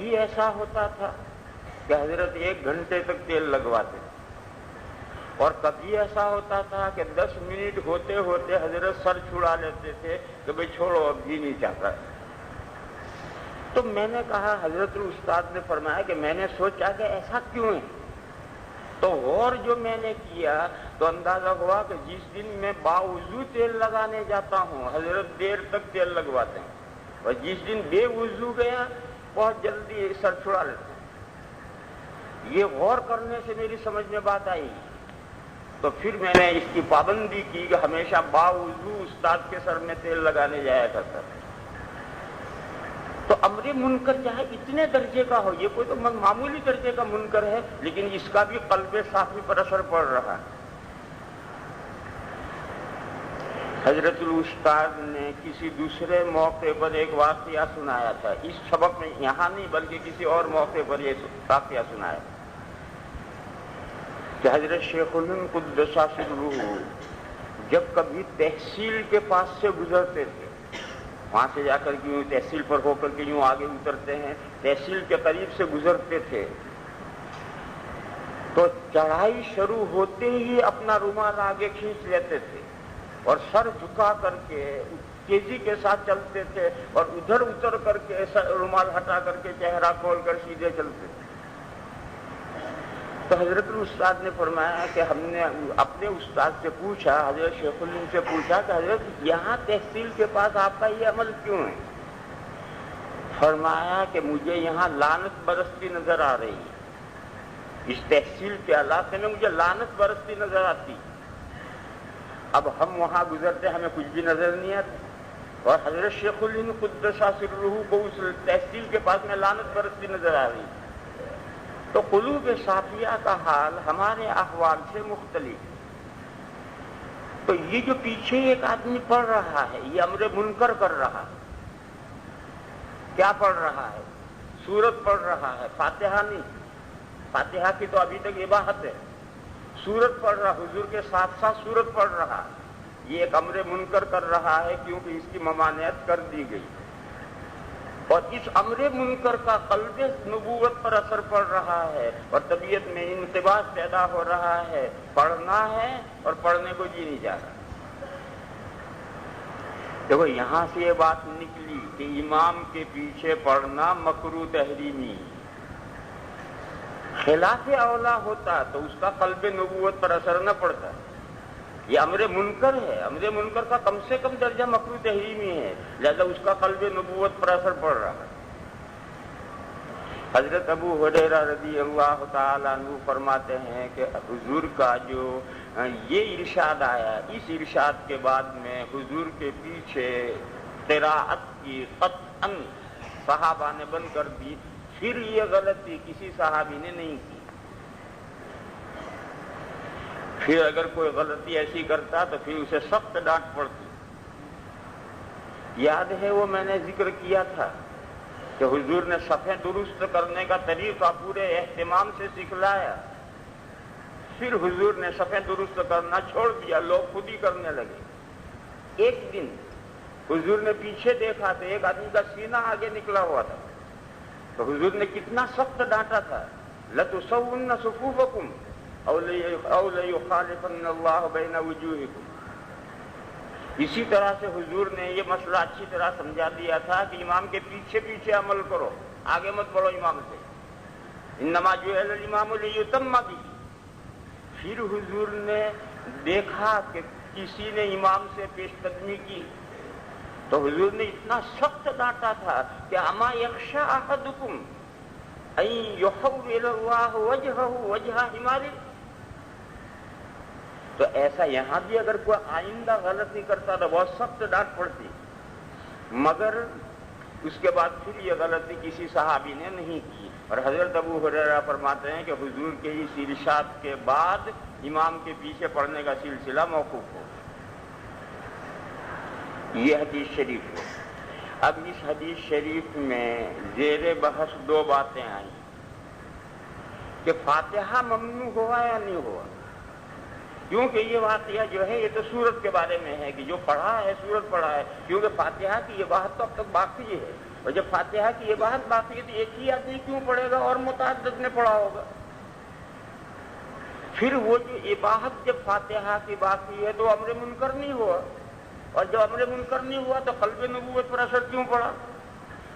کبھی ایسا ہوتا تھا کہ حضرت 1 گھنٹے تک تیل لگواتے، اور کبھی ایسا ہوتا تھا کہ 10 منٹ ہوتے ہوتے حضرت سر چھڑا لیتے تھے کہ بھئی چھوڑو اب جی نہیں چاہتا۔ تو میں نے کہا، حضرت استاد نے فرمایا کہ میں نے سوچا کہ ایسا کیوں ہے، تو اور جو میں نے کیا تو اندازہ ہوا کہ جس دن میں باوضو تیل لگانے جاتا ہوں حضرت دیر تک تیل لگواتے ہیں، اور جس دن بے وضو گیا بہت جلدی سر چھڑا لیتے ہیں۔ یہ غور کرنے سے میری سمجھ میں بات آئی، تو پھر میں نے اس کی پابندی کی کہ ہمیشہ باوضو استاد کے سر میں تیل لگانے جایا کرتا تھا۔ تو امر منکر چاہے اتنے درجے کا ہو، یہ کوئی تو معمولی درجے کا منکر ہے، لیکن اس کا بھی قلب صافی پر اثر پڑ رہا ہے۔ حضرت الاستاد نے کسی دوسرے موقع پر ایک واقعہ سنایا تھا، اس سبق میں یہاں نہیں بلکہ کسی اور موقع پر یہ واقعہ سنایا کہ حضرت شیخ الہند قدس سرہ جب کبھی تحصیل کے پاس سے گزرتے تھے، وہاں سے جا کر کے یوں تحصیل پر ہو کر کے یوں آگے اترتے ہیں، تحصیل کے قریب سے گزرتے تھے تو چڑھائی شروع ہوتے ہی اپنا رومال آگے کھینچ لیتے تھے اور سر جھکا کر کے تیزی کے ساتھ چلتے تھے، اور ادھر اتر کر کے رومال ہٹا کر کے چہرہ کھول کر سیدھے چلتے تھے۔ تو حضرت استاد نے فرمایا کہ ہم نے اپنے استاد سے پوچھا، حضرت شیخ الہند سے پوچھا کہ حضرت یہاں تحصیل کے پاس آپ کا یہ عمل کیوں ہے؟ فرمایا کہ مجھے یہاں لعنت برستی نظر آ رہی ہے، اس تحصیل کے علاقے میں مجھے لعنت برستی نظر آتی، اب ہم وہاں گزرتے ہمیں کچھ بھی نظر نہیں آتا، اور حضرت شیخ الہند قدس سرہ کو اس تحصیل کے پاس میں لعنت برستی نظر آ رہی ہے۔ تو قلوب صافیہ کا حال ہمارے احوال سے مختلف ہے۔ تو یہ جو پیچھے ایک آدمی پڑھ رہا ہے یہ امر منکر کر رہا ہے، کیا پڑھ رہا ہے؟ سورت پڑھ رہا ہے، فاتحہ نہیں، فاتحہ کی تو ابھی تک اباحت ہے، سورت پڑھ رہا، حضور کے ساتھ ساتھ سورت پڑھ رہا، یہ ایک امر منکر کر رہا ہے کیونکہ اس کی ممانعت کر دی گئی، اور اس امر منکر کا قلب نبوت پر اثر پڑ رہا ہے اور طبیعت میں انقباض پیدا ہو رہا ہے، پڑھنا ہے اور پڑھنے کو جی نہیں جا رہا۔ دیکھو یہاں سے یہ بات نکلی کہ امام کے پیچھے پڑھنا مکروہ تحریمی، خلاف اولا ہوتا تو اس کا قلب نبوت پر اثر نہ پڑتا، یہ امر منکر ہے، امر منکر کا کم سے کم درجہ مکروہ تحریمی ہے، لہذا اس کا قلب نبوت پر اثر پڑ رہا ہے۔ حضرت ابو ہریرہ رضی اللہ تعالیٰ عنہ فرماتے ہیں کہ حضور کا جو یہ ارشاد آیا، اس ارشاد کے بعد میں حضور کے پیچھے قراءت کی قطعاً صحابہ نے بند کر دی، پھر یہ غلطی کسی صحابی نے نہیں کی۔ پھر اگر کوئی غلطی ایسی کرتا تو پھر اسے سخت ڈانٹ پڑتی۔ یاد ہے وہ میں نے ذکر کیا تھا کہ حضور نے صفیں درست کرنے کا طریقہ پورے اہتمام سے سکھلایا، پھر حضور نے صفیں درست کرنا چھوڑ دیا، لوگ خود ہی کرنے لگے۔ ایک دن حضور نے پیچھے دیکھا تو ایک آدمی کا سینہ آگے نکلا ہوا تھا، تو حضور نے کتنا سخت ڈانٹا تھا، لَتُسَوُّنَّ صُفُوفَكُمْ أَوْ لَيُخَالِفَنَّ اللَّهُ بَيْنَ وُجُوهِكُمْ۔ اسی طرح سے حضور نے یہ مسئلہ اچھی طرح سمجھا دیا تھا کہ امام کے پیچھے پیچھے عمل کرو، آگے مت بڑھو امام سے، انما جعل الامام لیتم بہ۔ پھر حضور نے دیکھا کہ کسی نے امام سے پیش قدمی کی تو حضور نے اتنا سخت ڈانٹا تھا کہ اما یخشی احدکم ان یحول اللہ وجہہ وجہ حمار۔ تو ایسا یہاں بھی اگر کوئی آئندہ غلطی کرتا تو بہت سخت ڈانٹ پڑتی، مگر اس کے بعد پھر یہ غلطی کسی صحابی نے نہیں کی۔ اور حضرت ابو ہریرہ فرماتے ہیں کہ حضور کے اس ارشاد کے بعد امام کے پیچھے پڑھنے کا سلسلہ موقوف ہو۔ یہ حدیث شریف ہے۔ اب اس حدیث شریف میں زیر بحث دو باتیں آئیں کہ فاتحہ ممنوع ہوا یا نہیں ہوا، کیونکہ یہ واقعہ جو ہے یہ تو سورت کے بارے میں ہے کہ جو پڑھا ہے سورت پڑھا ہے، کیونکہ فاتحہ کی یہ بات تو اب تک باقی ہے، اور جب فاتحہ کی عبادت باقی ہے تو ایک ہی آدمی کیوں پڑھے گا اور متعدد نے پڑھا ہوگا؟ پھر وہ جو عبادت جب فاتحہ کی باقی ہے تو امر منکر نہیں ہوا، اور جب امر منکر نہیں ہوا تو قلب نبوت پر اثر کیوں پڑا؟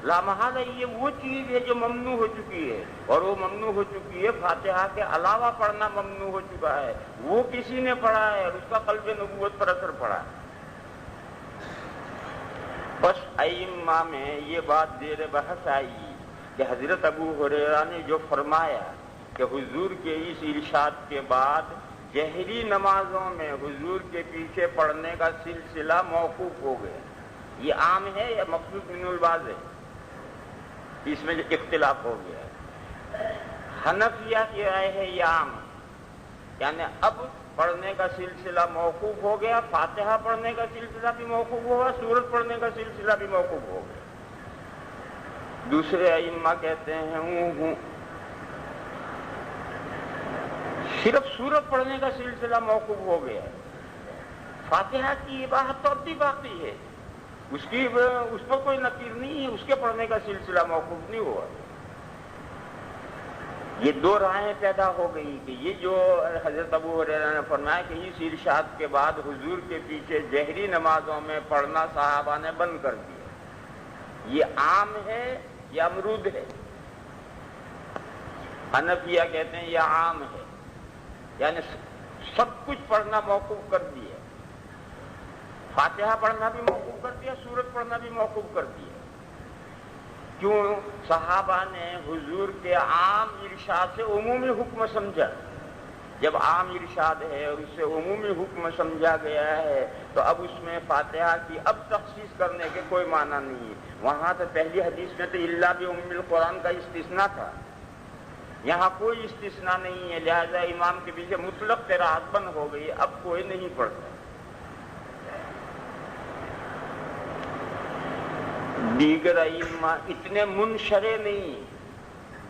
لامحالہ یہ وہ چیز ہے جو ممنوع ہو چکی ہے، اور وہ ممنوع ہو چکی ہے، فاتحہ کے علاوہ پڑھنا ممنوع ہو چکا ہے، وہ کسی نے پڑھا ہے اور اس کا قلب نبوت پر اثر پڑا ہے۔ بس ائمہ میں یہ بات زیر بحث آئی کہ حضرت ابو ہریرہ نے جو فرمایا کہ حضور کے اس ارشاد کے بعد جہری نمازوں میں حضور کے پیچھے پڑھنے کا سلسلہ موقوف ہو گیا، یہ عام ہے یا مخصوص من البعض ہے؟ اس میں اختلاف ہو گیا ہے۔ حنفیہ کی رائے ہے یہ عام ہے، یعنی اب پڑھنے کا سلسلہ موقوف ہو گیا، فاتحہ پڑھنے کا سلسلہ بھی موقوف ہوا، سورت پڑھنے کا سلسلہ بھی موقوف ہو گیا۔ دوسرے ائمہ کہتے ہیں ہوں صرف سورت پڑھنے کا سلسلہ موقوف ہو گیا ہے، فاتحہ کی عبادت تو اب بھی باقی ہے، اس پر کوئی نکیر نہیں ہے، اس کے پڑھنے کا سلسلہ موقوف نہیں ہوا۔ یہ دو رائیں پیدا ہو گئی کہ یہ جو حضرت ابو ہریرہ نے فرمایا کہ اس ارشاد کے بعد حضور کے پیچھے جہری نمازوں میں پڑھنا صحابہ نے بند کر دیا، یہ عام ہے یا امرود ہے؟ حنفیہ کہتے ہیں یہ عام ہے، یعنی سب کچھ پڑھنا موقوف کر دیا، فاتحہ پڑھنا بھی موقوف کر دیا، سورت پڑھنا بھی موقوف کر دیا۔ کیوں؟ صحابہ نے حضور کے عام ارشاد سے عمومی حکم سمجھا، جب عام ارشاد ہے اور اس سے عمومی حکم سمجھا گیا ہے تو اب اس میں فاتحہ کی اب تخصیص کرنے کے کوئی معنی نہیں ہے۔ وہاں تو پہلی حدیث میں تو الا بام القرآن کا استثناء تھا، یہاں کوئی استثناء نہیں ہے، لہذا امام کے پیچھے مطلق قرات بند ہو گئی، اب کوئی نہیں پڑھتا۔ دیگر ائمہ اتنے منشرح نہیں،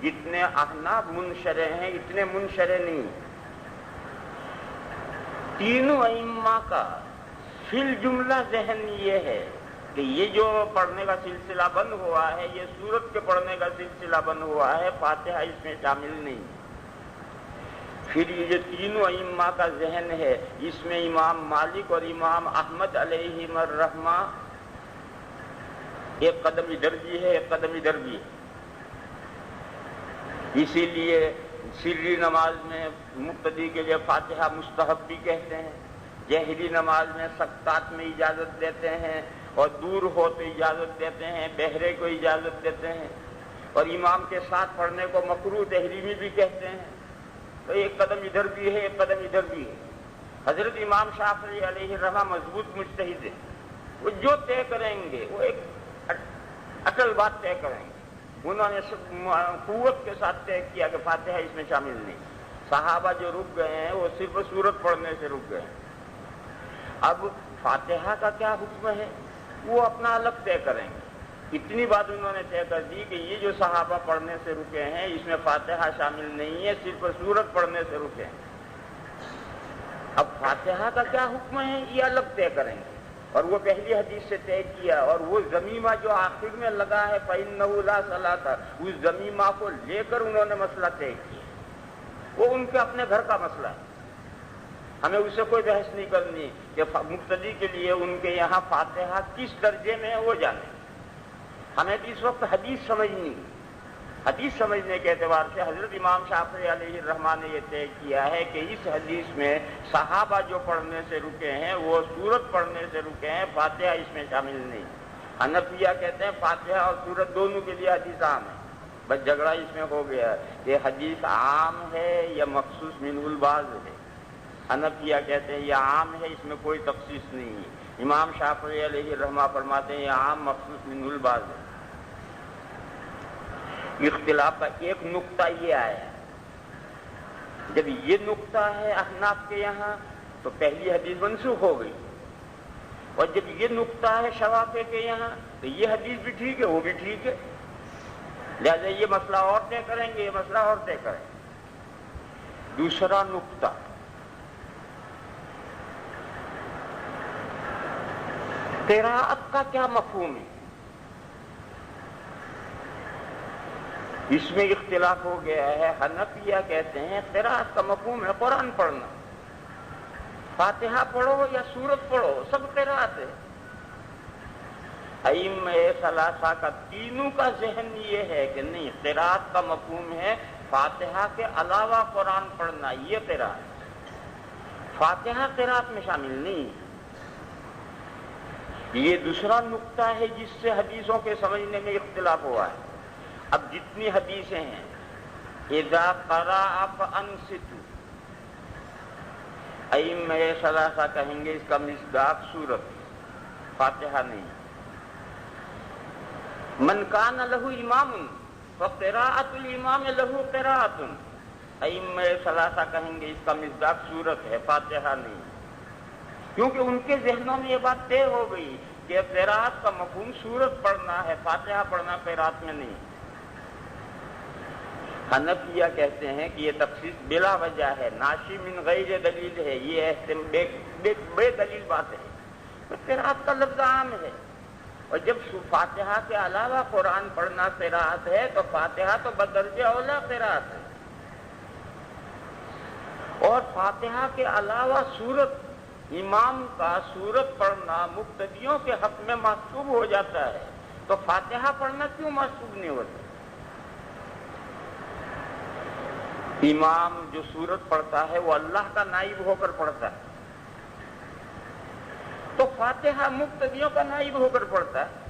جتنے احناف منشرح ہیں اتنے منشرح نہیں۔ تینوں ائمہ کا فی الجملہ ذہن یہ ہے کہ یہ جو پڑھنے کا سلسلہ بند ہوا ہے، یہ سورت کے پڑھنے کا سلسلہ بند ہوا ہے، فاتحہ اس میں شامل نہیں۔ پھر یہ جو تینوں ائمہ کا ذہن ہے، اس میں امام مالک اور امام احمد علیہم الرحمہ ایک قدم ادھر بھی ہے، ایک قدم ادھر بھی ہے۔ اسی لیے سری نماز میں مقتدی کے لیے فاتحہ مستحب بھی کہتے ہیں، جہری نماز میں سکتات میں اجازت دیتے ہیں، اور دور ہو تو اجازت دیتے ہیں، بہرے کو اجازت دیتے ہیں، اور امام کے ساتھ پڑھنے کو مکروہ تحریمی بھی کہتے ہیں۔ تو ایک قدم ادھر بھی ہے، ایک قدم ادھر بھی ہے۔ حضرت امام شافعی علیہ الرحمہ مضبوط مجتہد ہے، وہ جو طے کریں گے وہ ایک اٹل بات طے کریں گے۔ انہوں نے قوت کے ساتھ طے کیا کہ فاتحہ اس میں شامل نہیں۔ صحابہ جو رک گئے ہیں وہ صرف سورت پڑھنے سے رک گئے ہیں۔ اب فاتحہ کا کیا حکم ہے وہ اپنا الگ طے کریں گے۔ اتنی بات انہوں نے طے کر دی کہ یہ جو صحابہ پڑھنے سے رکے ہیں اس میں فاتحہ شامل نہیں ہے، صرف سورت پڑھنے سے رکے ہیں۔ اب فاتحہ کا کیا حکم ہے یہ الگ طے کریں گے، اور وہ پہلی حدیث سے طے کیا، اور وہ ضمیمہ جو آخر میں لگا ہے فَإِنَّهُ لَا صَلَاةَ، اس ضمیمہ کو لے کر انہوں نے مسئلہ طے کیا، وہ ان کے اپنے گھر کا مسئلہ ہے، ہمیں اس سے کوئی بحث نہیں کرنی کہ مقتدی کے لیے ان کے یہاں فاتحہ کس درجے میں ہے وہ جانے۔ ہمیں اس وقت حدیث سمجھنی، حدیث سمجھنے کے اعتبار سے حضرت امام شافعی علیہ الرحمٰن نے یہ طے کیا ہے کہ اس حدیث میں صحابہ جو پڑھنے سے رکے ہیں وہ سورت پڑھنے سے رکے ہیں، فاتحہ اس میں شامل نہیں۔ حنفیہ کہتے ہیں فاتحہ اور سورت دونوں کے لیے حدیث عام ہے۔ بس جھگڑا اس میں ہو گیا کہ حدیث عام ہے یا مخصوص من البعض ہے۔ حنفیہ کہتے ہیں یہ عام ہے، اس میں کوئی تخصیص نہیں ہے۔ امام شافعی علیہ الرحمہ فرماتے ہیں یہ عام مخصوص من البعض ہے۔ اختلاف کا ایک نقطہ یہ آیا، جب یہ نقطہ ہے احناف کے یہاں تو پہلی حدیث منسوخ ہو گئی، اور جب یہ نقطہ ہے شوافی کے یہاں تو یہ حدیث بھی ٹھیک ہے وہ بھی ٹھیک ہے، لہذا یہ مسئلہ اور طے کریں گے، یہ مسئلہ اور طے کریں گے۔ دوسرا نقطہ، قراءت کا کیا مفہوم ہے؟ اس میں اختلاف ہو گیا ہے. حنفیہ کہتے ہیں قرأت کا مفہوم ہے قرآن پڑھنا. فاتحہ پڑھو یا سورت پڑھو سب قرأت ہے. ائمہ ثلاثہ کا تینوں کا ذہن یہ ہے کہ نہیں، قرأت کا مفہوم ہے فاتحہ کے علاوہ قرآن پڑھنا، یہ قرأت. فاتحہ قرأت میں شامل نہیں. یہ دوسرا نقطہ ہے جس سے حدیثوں کے سمجھنے میں اختلاف ہوا ہے. اب جتنی حدیثیں ہیں اذا قرأ فانصتوا، ائمہ ثلاثہ کہیں گے اس کا مصداق سورت، فاتحہ نہیں. من کان لہ امام فقراءۃ الامام لہ قراءۃ، ائمہ ثلاثہ کہیں گے اس کا مصداق سورت ہے، فاتحہ نہیں. کیونکہ ان کے ذہنوں میں یہ بات طے ہو گئی کہ قراءت کا مفہوم سورت پڑھنا ہے، فاتحہ پڑھنا قراءت میں نہیں. حنفیہ کہتے ہیں کہ یہ تخصیص بلا وجہ ہے، ناشی من غیر دلیل ہے، یہ بے دلیل بات ہے. قراءت کا لفظ عام ہے، اور جب فاتحہ کے علاوہ قرآن پڑھنا قراءت ہے تو فاتحہ تو بدرجہ اولا قراءت ہے. اور فاتحہ کے علاوہ سورت، امام کا سورت پڑھنا مقتدیوں کے حق میں محسوب ہو جاتا ہے، تو فاتحہ پڑھنا کیوں محسوب نہیں ہوتا؟ امام جو سورت پڑھتا ہے وہ اللہ کا نائب ہو کر پڑھتا ہے، تو فاتحہ مقتدیوں کا نائب ہو کر پڑھتا ہے.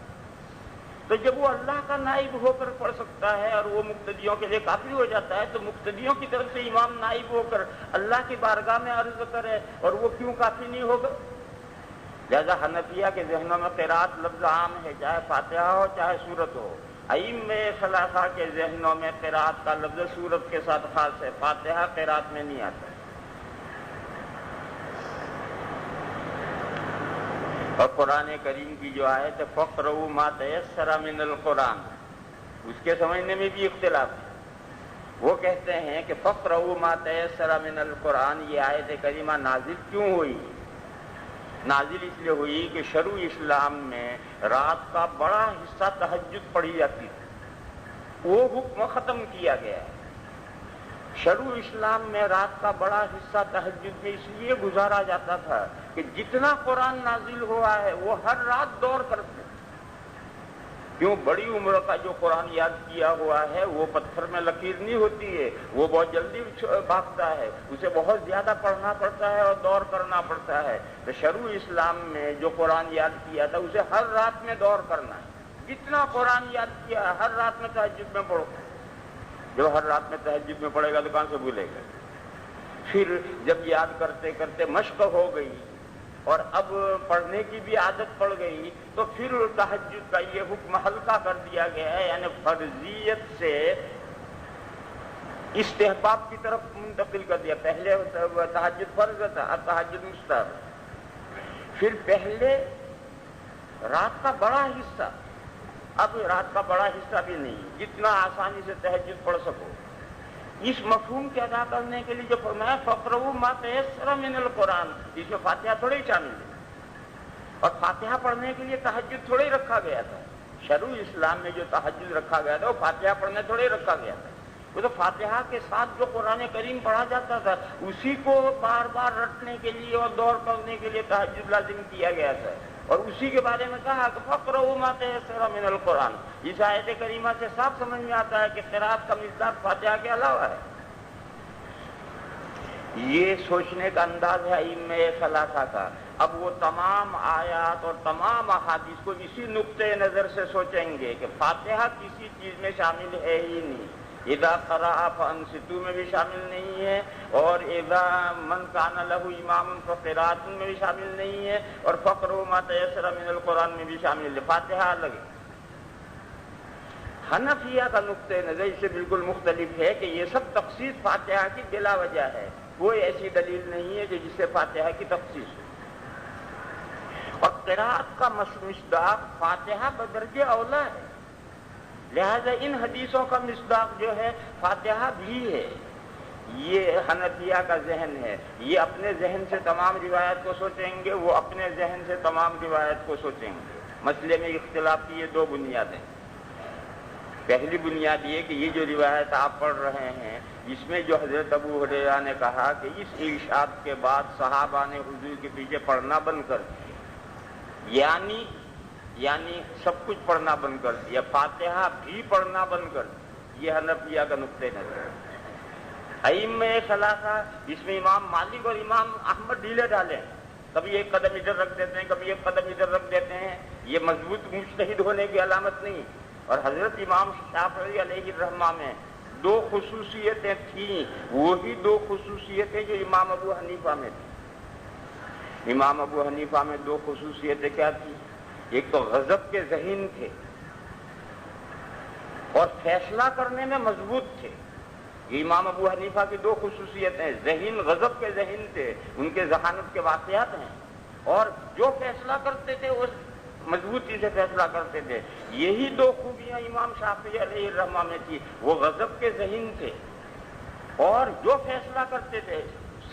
تو جب وہ اللہ کا نائب ہو کر پڑھ سکتا ہے اور وہ مقتدیوں کے لیے کافی ہو جاتا ہے، تو مقتدیوں کی طرف سے امام نائب ہو کر اللہ کی بارگاہ میں عرض کرے اور وہ کیوں کافی نہیں ہوگا؟ لہذا حنفیہ کے ذہنوں میں قرأت لفظ عام ہے، چاہے فاتحہ ہو چاہے سورت ہو. ائمہ ثلاثہ کے ذہنوں میں قرأت کا لفظ سورت کے ساتھ خاص ہے، فاتحہ قرأت میں نہیں آتا. اور قرآن کریم کی جو آیت ہے فَاقْرَؤُوا مَا تَيَسَّرَ مِنَ الْقُرْآنِ، اس کے سمجھنے میں بھی اختلاف ہے. وہ کہتے ہیں کہ فَاقْرَؤُوا مَا تَيَسَّرَ مِنَ الْقُرْآنِ، یہ آیت کریمہ نازل کیوں ہوئی؟ نازل اس لیے ہوئی کہ شروع اسلام میں رات کا بڑا حصہ تہجد پڑھی جاتی تھی، وہ حکم ختم کیا گیا ہے. شروع اسلام میں رات کا بڑا حصہ تہجد میں اس لیے گزارا جاتا تھا کہ جتنا قرآن نازل ہوا ہے وہ ہر رات دور کرتے. کیوں؟ بڑی عمر کا جو قرآن یاد کیا ہوا ہے وہ پتھر میں لکیر نہیں ہوتی ہے، وہ بہت جلدی بھاگتا ہے، اسے بہت زیادہ پڑھنا پڑتا ہے اور دور کرنا پڑتا ہے. تو شروع اسلام میں جو قرآن یاد کیا تھا اسے ہر رات میں دور کرنا ہے. جتنا قرآن یاد کیا ہر رات میں تہجد میں پڑھو. جو ہر رات میں تہجد میں پڑھے گا تو کہاں سے بھولے گا؟ پھر جب یاد کرتے کرتے مشق ہو گئی اور اب پڑھنے کی بھی عادت پڑ گئی تو پھر تہجد کا یہ حکم ہلکا کر دیا گیا ہے، یعنی فرضیت سے استحباب کی طرف منتقل کر دیا. پہلے تہجد فرض تھا، اب تہجد مستحب. پھر پہلے رات کا بڑا حصہ، اب رات کا بڑا حصہ بھی نہیں، جتنا آسانی سے تہجد پڑھ سکو. اس مفہوم کے ادا کرنے کے لیے جو فرمایا فَاقْرَؤُوا مَا تَيَسَّرَ مِنَ الْقُرْآنِ، اس میں فاتحہ تھوڑی شامل ہے. اور فاتحہ پڑھنے کے لیے تہجد تھوڑی رکھا گیا تھا. شروع اسلام میں جو تہجد رکھا گیا تھا وہ فاتحہ پڑھنے تھوڑی رکھا گیا تھا. وہ تو فاتحہ کے ساتھ جو قرآن کریم پڑھا جاتا تھا اسی کو بار بار رٹنے کے لیے اور دور کرنے کے لیے تہجد لازم کیا گیا تھا. اور اسی کے بارے میں کہا کہ فَاقْرَؤُوا مَا تَيَسَّرَ مِنَ الْقُرْآنِ. اس آیت کریمہ سے صاف سمجھ میں آتا ہے کہ قرأت کا مصداق فاتحہ کے علاوہ ہے. یہ سوچنے کا انداز ہے ائمہ ثلاثہ کا. اب وہ تمام آیات اور تمام احادیث کو اسی نقطۂ نظر سے سوچیں گے کہ فاتحہ کسی چیز میں شامل ہے ہی نہیں. اذا قرأ فانصتوا میں بھی شامل نہیں ہے، اور اذا من کان لہ امام فقراءۃ میں بھی شامل نہیں ہے، اور فاقرؤوا ما تیسر من القرآن میں بھی شامل ہے. فاتحہ الگ ہے. حنفیہ کا نقطۂ نظر اس سے بالکل مختلف ہے کہ یہ سب تخصیص فاتحہ کی بلا وجہ ہے. کوئی ایسی دلیل نہیں ہے کہ جس سے فاتحہ کی تخصیص ہو. اور قرأت کا مصداق فاتحہ بدرجہ اولا ہے، لہذا ان حدیثوں کا مصداق جو ہے فاتحہ بھی ہے. یہ حنفیہ کا ذہن ہے. یہ اپنے ذہن سے تمام روایت کو سوچیں گے، وہ اپنے ذہن سے تمام روایت کو سوچیں گے. مسئلے میں اختلاف کی یہ دو بنیادیں. پہلی بنیاد یہ کہ یہ جو روایت آپ پڑھ رہے ہیں اس میں جو حضرت ابو ہریرہ نے کہا کہ اس ارشاد کے بعد صحابہ نے حضور کے پیچھے پڑھنا بند کر دیا، یعنی سب کچھ پڑھنا بند کر دیا، فاتحہ بھی پڑھنا بند کر دیا، یہ حنفیہ کا نقطہ نظر ہے۔ ائمہ ثلاثہ اس میں امام مالک اور امام احمد ڈھیلے ڈالے ہیں، کبھی ایک قدم ادھر رکھ دیتے ہیں، کبھی ایک قدم ادھر رکھ دیتے ہیں، یہ مضبوط مجتہد ہونے کی علامت نہیں۔ اور حضرت امام شافعی علیہ الرحمہ میں دو خصوصیتیں تھیں، وہی دو خصوصیتیں جو امام ابو حنیفہ میں تھیں۔ امام ابو حنیفہ میں دو خصوصیتیں کیا تھیں؟ ایک تو غضب کے ذہین تھے اور فیصلہ کرنے میں مضبوط تھے۔ یہ امام ابو حنیفہ کی دو خصوصیتیں، ذہین غضب کے ذہین تھے، ان کے ذہانت کے واقعات ہیں، اور جو فیصلہ کرتے تھے وہ مضبوطی سے فیصلہ کرتے تھے۔ یہی دو خوبیاں امام شافعی علیہ الرحمہ میں تھی، وہ غضب کے ذہین تھے اور جو فیصلہ کرتے تھے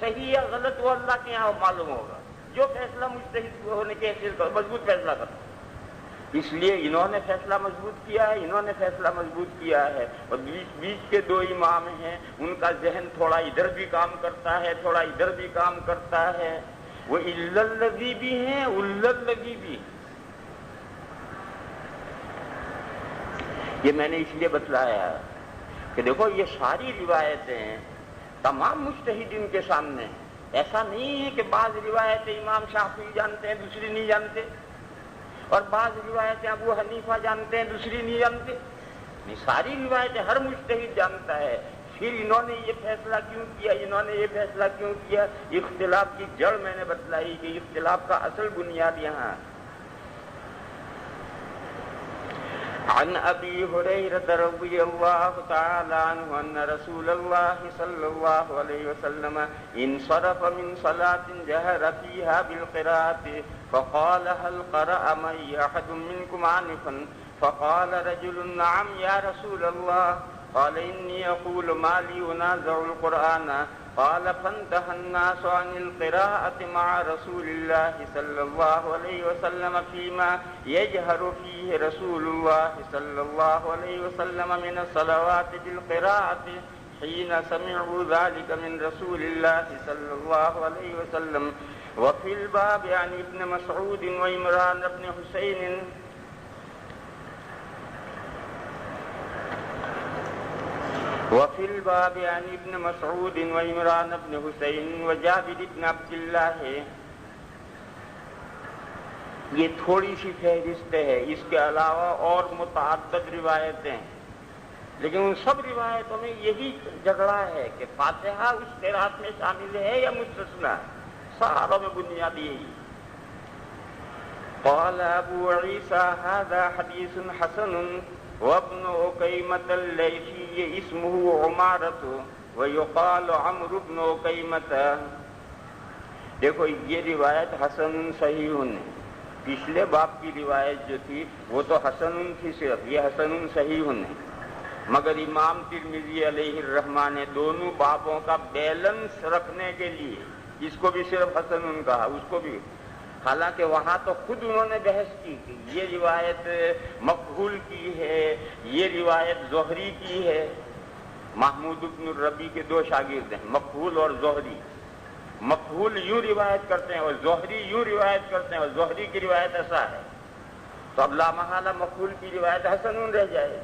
صحیح یا غلط وہ اللہ کے یہاں معلوم ہوگا، جو فیصلہ مجتہد ہونے کے حیثیت پر مضبوط فیصلہ کرتے، اس لیے انہوں نے فیصلہ مضبوط کیا ہے، انہوں نے فیصلہ مضبوط کیا ہے۔ اور بیچ کے دو امام ہیں، ان کا ذہن تھوڑا ادھر بھی کام کرتا ہے، تھوڑا ادھر بھی کام کرتا ہے، وہ الا الذی بھی ہیں، الا الذی بھی۔ یہ میں نے اس لیے بتلایا کہ دیکھو یہ ساری روایتیں تمام مجتہدین کے سامنے ہیں، ایسا نہیں ہے کہ بعض روایتیں امام شافعی جانتے ہیں دوسری نہیں جانتے، اور بعض روایتیں ابو حنیفہ جانتے ہیں دوسری نہیں جانتے، نہیں، ساری روایتیں ہر مجتہد جانتا ہے۔ پھر انہوں نے یہ فیصلہ کیوں کیا، انہوں نے یہ فیصلہ کیوں کیا، اختلاف کی جڑ میں نے بتلائی کہ اختلاف کا اصل بنیاد یہاں۔ عن ابی ہریرہ رضی اللہ تعالی عنہ ان رسول اللہ صلی اللہ علیہ وسلم انصرف من صلاة جہر فیہا بالقراءة فقال هل قرأ معي احد منكم آنفا فقال رجل نعم یا رسول اللہ قال انی اقول ما لی انازع القرآن قال فانتهى الناس عن القراءة مع رسول الله صلى الله عليه وسلم فيما يجهر فيه رسول الله صلى الله عليه وسلم من الصلوات بالقراءة حين سمعوا ذلك من رسول الله صلى الله عليه وسلم۔ وفي الباب عن ابن مسعود وعمران بن حسين وفي الباب عن ابن مسعود وعمران بن حسين وجابر بن عبد الله۔ یہ تھوڑی سی فہرست ہے، اس کے علاوہ اور متعدد روایتیں ہیں، لیکن ان سب روایتوں میں یہی جھگڑا ہے کہ فاتحہ اس قرات میں شامل ہے یا مستثنیٰ ہے، ساروں میں بنیاد یہی۔ قال ابو عیسیٰ هذا حدیث حسن وابن عکیمۃ اللیثی اسمہ عمارۃ ویقال عمرو بن عکیمۃ۔ دیکھو یہ روایت حسن صحیح ہے، پچھلے باب کی روایت جو تھی وہ تو حسن تھی صرف، یہ حسن صحیح ہے، مگر امام ترمذی علیہ الرحمہ نے دونوں بابوں کا بیلنس رکھنے کے لیے اس کو بھی صرف حسن کہا، اس کو بھی، حالانکہ وہاں تو خود انہوں نے بحث کی کہ یہ روایت مقبول کی ہے، یہ روایت زہری کی ہے۔ محمود بن الربیع کے دو شاگرد ہیں، مقبول اور زہری۔ مقبول یوں روایت کرتے ہیں اور زہری یوں روایت کرتے ہیں، اور زہری کی روایت ایسا ہے، تو اب لامحالہ مقبول کی روایت حسن رہ جائے۔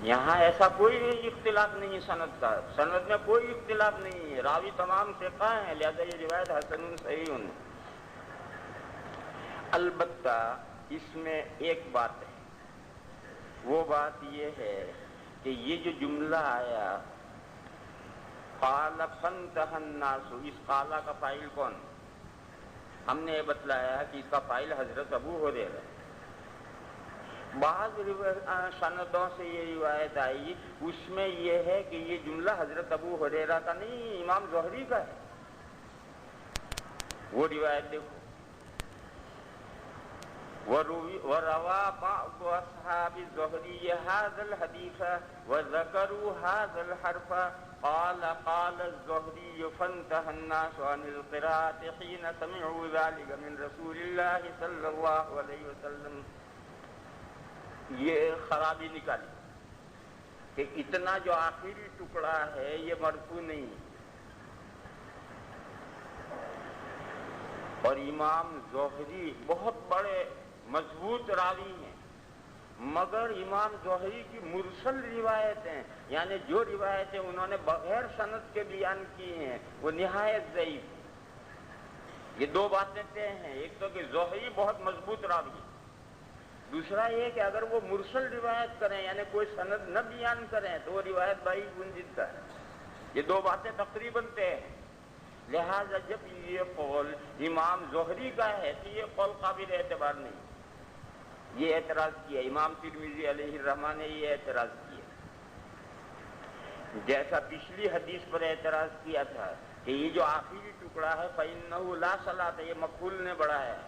یہاں ایسا کوئی اختلاف نہیں سند کا، سند میں کوئی اختلاف نہیں ہے، راوی تمام ثقہ ہیں، لہذا یہ روایت حسن صحیح ہے۔ البتہ اس میں ایک بات ہے، وہ بات یہ ہے کہ یہ جو جملہ آیا قال فانتهى الناس، اس قال کا فاعل کون؟ ہم نے یہ بتلایا کہ اس کا فاعل حضرت ابو ہریرہ۔ بعض سندوں سے یہ روایت آئی، اس میں یہ ہے کہ یہ جملہ حضرت ابو ہریرہ کا نہیں، امام زہری کا ہے۔ وہ روایت دیکھو، وَرَوَى بَعْضُ أَصْحَابِ الزُّهْرِيِّ هَذَا الْحَدِيثَ وَذَكَرُوا هَذَا الْحَرْفَ قَالَ الزُّهْرِيُّ فَانتَهَى النَّاسُ عَنِ الْقِرَاءَةِ حِينَ سَمِعُوا ذَلِكَ مِنْ رَسُولِ اللَّهِ صَلَّى اللَّهُ عَلَيْهِ وسلم۔ یہ خرابی نکالی، کہ اتنا جو آخری ٹکڑا ہے یہ مرفوع نہیں، اور امام زہری بہت بڑے مضبوط راوی ہیں، مگر امام زہری کی مرسل روایتیں، یعنی جو روایتیں انہوں نے بغیر سند کے بیان کی ہیں وہ نہایت ضعیف۔ یہ دو باتیں طے ہیں، ایک تو کہ زہری بہت مضبوط راوی ہے، دوسرا یہ کہ اگر وہ مرسل روایت کریں یعنی کوئی سند نہ بیان کریں تو وہ روایت ضعیف گنجدہ ہے۔ یہ دو باتیں تقریباً طے ہیں، لہذا جب یہ قول امام زہری کا ہے تو یہ قول قابل اعتبار نہیں۔ یہ اعتراض کیا امام ترمذی علیہ الرحمہ نے، یہ اعتراض کیا جیسا پچھلی حدیث پر اعتراض کیا تھا کہ یہ جو آخری ٹکڑا ہے فَإِنَّهُ لَا صَلَاةَ، یہ مفعول نے بڑھایا ہے۔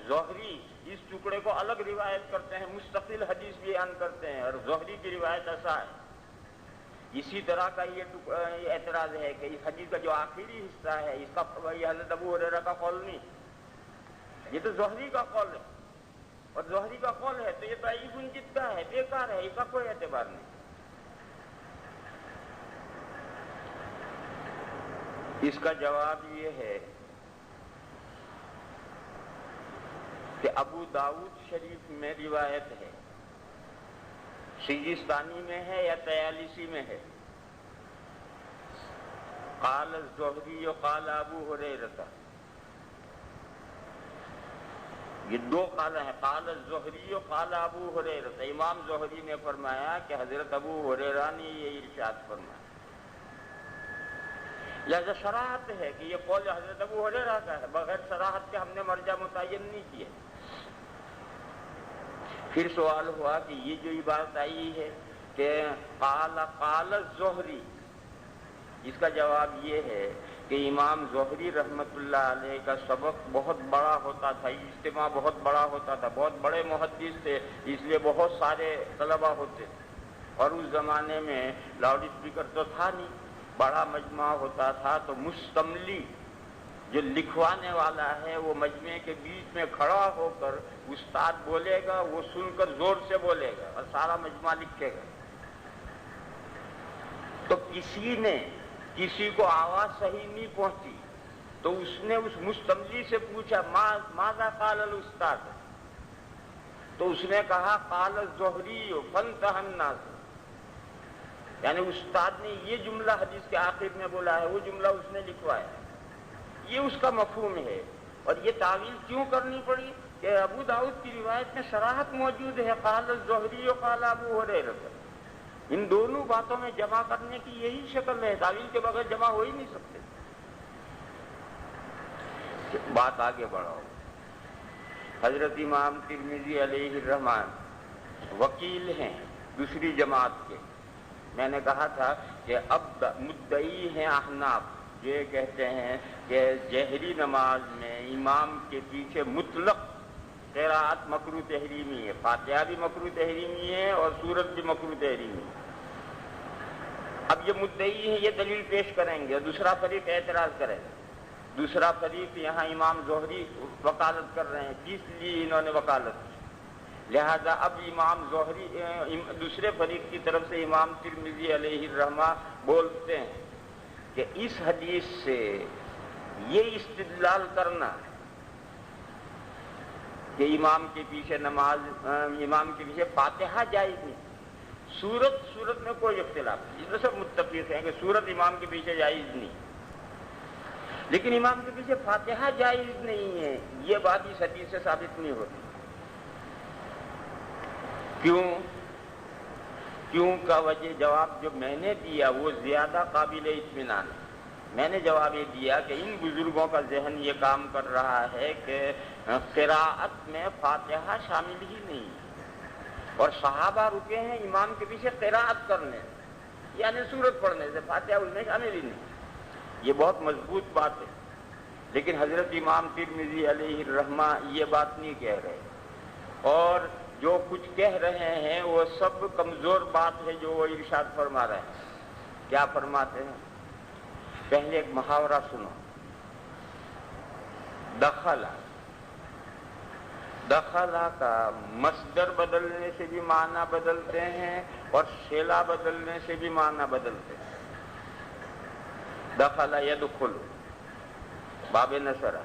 زہری اس ٹکڑے کو الگ روایت کرتے ہیں، مستقل حدیث بیان کرتے ہیں، اور زہری کی روایت ایسا ہے۔ اسی طرح کا یہ اعتراض ہے کہ اس حدیث کا جو آخری حصہ ہے اس کا یہ حضرت ابو ہریرہ کا قول نہیں، یہ تو زہری کا قول ہے، اور زہری کا قول ہے تو یہ ضعیف جدا ہے، بیکار ہے، اس کا کوئی اعتبار نہیں۔ اس کا جواب یہ ہے کہ ابو داؤد شریف میں روایت ہے، سجستانی میں ہے یا طیالسی میں ہے، قال الزہری قال ابو ہریرہ، یہ دو قال ہیں، قال الزہری قال ابو ہریرہ، امام زہری نے فرمایا کہ حضرت ابو ہریرہ نے یہ ارشاد فرمایا، لہذا صراحت ہے کہ یہ قول حضرت ابو ہریرہ کا ہے، بغیر صراحت کے ہم نے مرجع متعین نہیں کیا۔ پھر سوال ہوا کہ یہ جو عبارت آئی ہے کہ قال الزہری، اس کا جواب یہ ہے کہ امام زہری رحمت اللہ علیہ کا سبق بہت بڑا ہوتا تھا، اجتماع بہت بڑا ہوتا تھا، بہت بڑے محدث تھے، اس لیے بہت سارے طلبہ ہوتے، اور اس زمانے میں لاؤڈ اسپیکر تو تھا نہیں، بڑا مجمع ہوتا تھا تو مستملی جو لکھوانے والا ہے وہ مجمع کے بیچ میں کھڑا ہو کر استاد بولے گا، وہ سن کر زور سے بولے گا اور سارا مجمع لکھے گا۔ تو کسی کو آواز صحیح نہیں پہنچی تو اس نے اس مستملی سے پوچھا ماذا قال الاستاذ، تو اس نے کہا قال الزہری فانتہى الناس، یعنی استاد نے یہ جملہ حدیث کے آخر میں بولا ہے، وہ جملہ اس نے لکھوایا، یہ اس کا مفہوم ہے۔ اور یہ تعویل کیوں کرنی پڑی کہ ابو داؤد کی روایت میں صراحت موجود ہے، قال الزہری قال ابو ہریرہ، ان دونوں باتوں میں جمع کرنے کی یہی شکل ہے، تعویل کے بغیر جمع ہو ہی نہیں سکتے۔ بات آگے بڑھاؤ، حضرت امام ترمذی علیہ الرحمہ وکیل ہیں دوسری جماعت کے، میں نے کہا تھا کہ اب مدعی ہیں احناف، یہ کہتے ہیں کہ جہری نماز میں امام کے پیچھے مطلق قراءت مکروہ تحریمی ہے، فاتحہ بھی مکروہ تحریمی ہے اور سورت بھی مکروہ تحریمی ہے۔ اب یہ مدعی ہیں، یہ دلیل پیش کریں گے، دوسرا فریق اعتراض کرے گا، دوسرا فریق یہاں امام زہری وکالت کر رہے ہیں، جس لیے انہوں نے وکالت کی، لہذا اب امام زہری دوسرے فریق کی طرف سے امام ترمذی علیہ الرحمہ بولتے ہیں کہ اس حدیث سے یہ استدلال کرنا کہ امام کے پیچھے فاتحہ جائز نہیں، سورت میں کوئی اختلاف نہیں، اس میں سب متفق ہیں کہ سورت امام کے پیچھے جائز نہیں، لیکن امام کے پیچھے فاتحہ جائز نہیں ہے، یہ بات اس حدیث سے ثابت نہیں ہوتی۔ کیوں کا وجہ جواب جو میں نے دیا وہ زیادہ قابل اطمینان ہے۔ میں نے جواب یہ دیا کہ ان بزرگوں کا ذہن یہ کام کر رہا ہے کہ قراءت میں فاتحہ شامل ہی نہیں ہے، اور صحابہ رکے ہیں امام کے پیچھے قراءت کرنے، یعنی سورت پڑھنے سے، فاتحہ ان میں شامل ہی نہیں۔ یہ بہت مضبوط بات ہے، لیکن حضرت امام ترمذی علیہ الرحمہ یہ بات نہیں کہہ رہے، اور جو کچھ کہہ رہے ہیں وہ سب کمزور بات ہے جو وہ ارشاد فرما رہے ہیں۔ کیا فرماتے ہیں؟ پہلے ایک محاورہ سنو، دخلا کا مصدر بدلنے سے بھی معنی بدلتے ہیں اور شیلا بدلنے سے بھی معنی بدلتے. دخل یدخل باب نصر.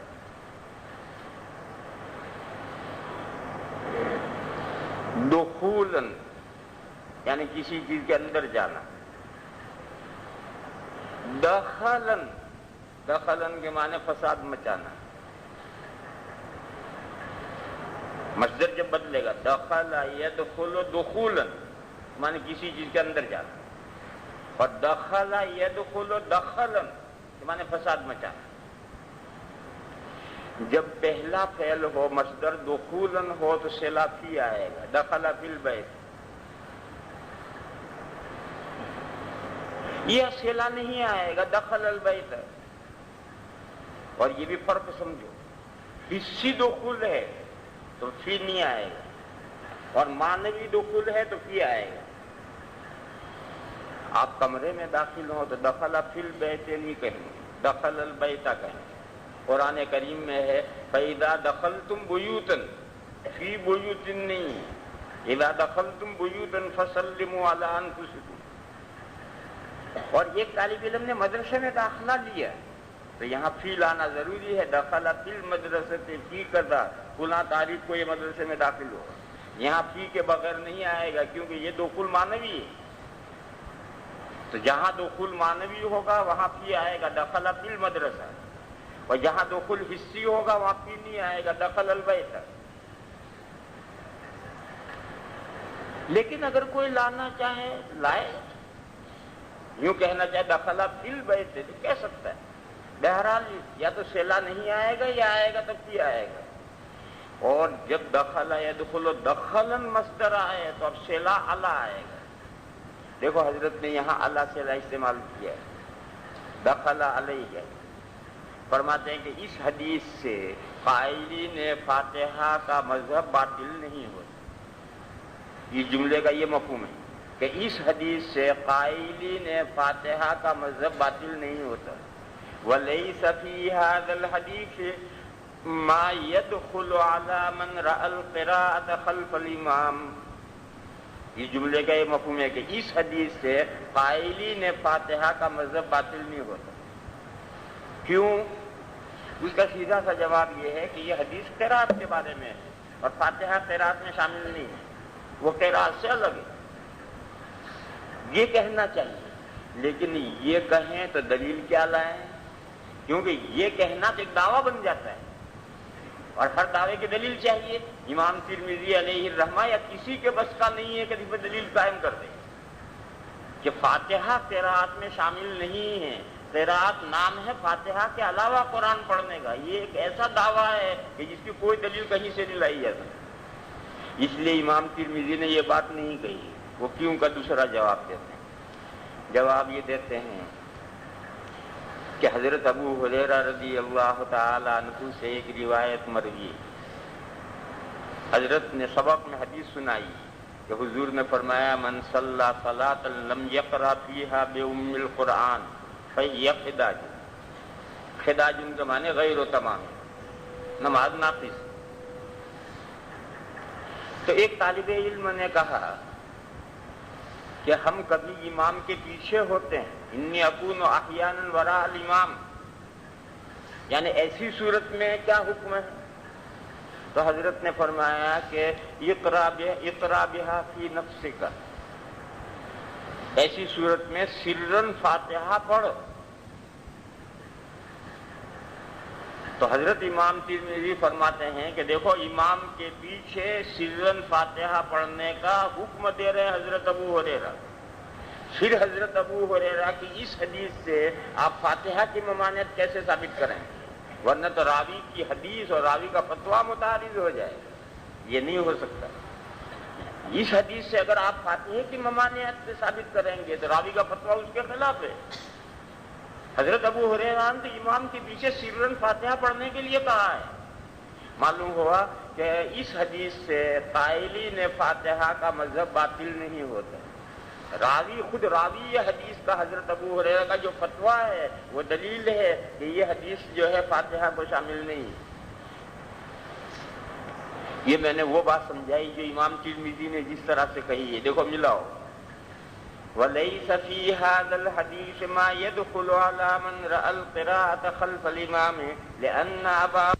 دخولاً یعنی کسی چیز کے اندر جانا. دخلاً دخلاً کے معنی فساد مچانا. مصدر جب بدلے گا دخل یدخل دخولاً معنی کسی چیز کے اندر جانا، اور دخل یدخل دخلاً معنی فساد مچانا. جب پہلا فعل ہو مصدر دخولاً ہو تو صلہ فی آئے گا. دخل فی البیت. یہ صلہ نہیں آئے گا دخل البیت. اور یہ بھی فرق سمجھو، حصی دخول ہے تو فی نہیں آئے گا، اور معنوی دخول ہے تو فی آئے گا. آپ کمرے میں داخل ہوں تو دخل فی البیت نہیں کہیں، دخل البیت کہیں. قرآن کریم میں ہے فَإِذَا دَخَلْتُمْ بُيُوتًا فِي بُيُوتٍ نہیں، اِذَا دَخَلْتُمْ بُيُوتًا فَسَلِّمُوا عَلَىٰ أَنفُسِكُمْ. اور ایک طالب علم نے مدرسے میں داخلہ لیا تو یہاں فی لانا ضروری ہے. دخل فی المدرسۃ فی کذا، فلاں تاریخ کو یہ مدرسے میں داخل ہوگا. یہاں فی کے بغیر نہیں آئے گا کیونکہ یہ دخول معنوی ہے. تو جہاں دخول معنوی ہوگا وہاں فی آئے گا دخل فی المدرسہ، اور جہاں دخول حصی ہوگا وہاں فی نہیں آئے گا دخل البیت. لیکن اگر کوئی لانا چاہے لائے، یوں کہنا چاہے دخل فی البیت تو کہہ سکتا ہے. بہرحال یا تو صلہ نہیں آئے گا یا آئے گا تو فی آئے گا. اور جب دخل یدخل دخلاً مصدر آئے تو اب صلہ علی آئے گا. دیکھو حضرت نے یہاں علی صلہ استعمال کیا ہے، دخل علیہ. فرماتے ہیں کہ اس حدیث سے قائلین فاتحہ کا مذہب باطل نہیں ہوتا. یہ جملے کا یہ مفہوم ہے کہ اس حدیث سے قائلین فاتحہ کا مذہب باطل نہیں ہوتا. وَلَيْسَ فِي هَذَا الْحَدِيثِ مَا يَدْخُلُ عَلَى مَنْ رَأَى الْقِرَاءَةَ خَلْفَ الْإِمَامِ. یہ جملے کا یہ مفہوم ہے کہ اس حدیث سے قائلین فاتحہ کا مذہب باطل نہیں ہوتا. کیوں؟ اس کا سیدھا سا جواب یہ ہے کہ یہ حدیث قرات کے بارے میں ہے اور فاتحہ قرات میں شامل نہیں ہے، وہ قرات سے الگ ہے. یہ کہنا چاہیے، لیکن یہ کہیں تو دلیل کیا لائیں؟ کیونکہ یہ کہنا تو ایک دعویٰ بن جاتا ہے اور ہر دعوے کی دلیل چاہیے. امام ترمذی علیہ الرحمہ یا کسی کے بس کا نہیں ہے کہ اس پہ دلیل قائم کر دیں کہ فاتحہ قرات میں شامل نہیں ہے. قرات نام ہے فاتحہ کے علاوہ قرآن پڑھنے کا. یہ ایک ایسا دعویٰ ہے کہ جس کی کوئی دلیل کہیں سے نہیں لائی جا سکتی. اس لیے امام ترمذی نے یہ بات نہیں کہی. وہ کیوں کا دوسرا جواب دیتے ہیں. جواب یہ دیتے ہیں کہ حضرت ابو ہریرہ رضی اللہ تعالی عنہ سے ایک روایت مروی ہے. حضرت نے سبق میں حدیث سنائی کہ حضور نے فرمایا من صلی صلاۃ لم یقرأ فیہا بأم القرآن فہی خداج. خداج ان کے معنی غیر و تمام، نماز ناقص. تو ایک طالب علم نے کہا کہ ہم کبھی امام کے پیچھے ہوتے ہیں، انی اکون احیانا وراء الامام، یعنی ایسی صورت میں کیا حکم ہے؟ تو حضرت نے فرمایا کہ اقرا بہا فی نفسک، ایسی صورت میں سرن فاتحہ پڑھ. تو حضرت امام ترمذی فرماتے ہیں کہ دیکھو امام کے پیچھے سرن فاتحہ پڑھنے کا حکم دے رہے حضرت ابو ہریرہ. پھر حضرت ابو ہریرہ کی اس حدیث سے آپ فاتحہ کی ممانعت کیسے ثابت کریں؟ ورنہ تو راوی کی حدیث اور راوی کا فتویٰ متعارض ہو جائے گا. یہ نہیں ہو سکتا. اس حدیث سے اگر آپ فاتحہ کی ممانعت سے ثابت کریں گے تو راوی کا فتویٰ اس کے خلاف ہے. حضرت ابو ہریرہ نے امام کے پیچھے سرن فاتحہ پڑھنے کے لیے کہا ہے. معلوم ہوا کہ اس حدیث سے قائلین فاتحہ کا مذہب باطل نہیں ہوتا. راوی خود راوی یہ حدیث کا حضرت ابو ہریرہ کا جو فتویٰ ہے وہ دلیل ہے کہ یہ حدیث جو ہے فاتحہ کو شامل نہیں. یہ میں نے وہ بات سمجھائی جو امام ترمذی نے جس طرح سے کہی ہے. دیکھو ملاؤ وليس في هذا الحديث ما يدخل على من رأى القراءة خلف الإمام لأن أبا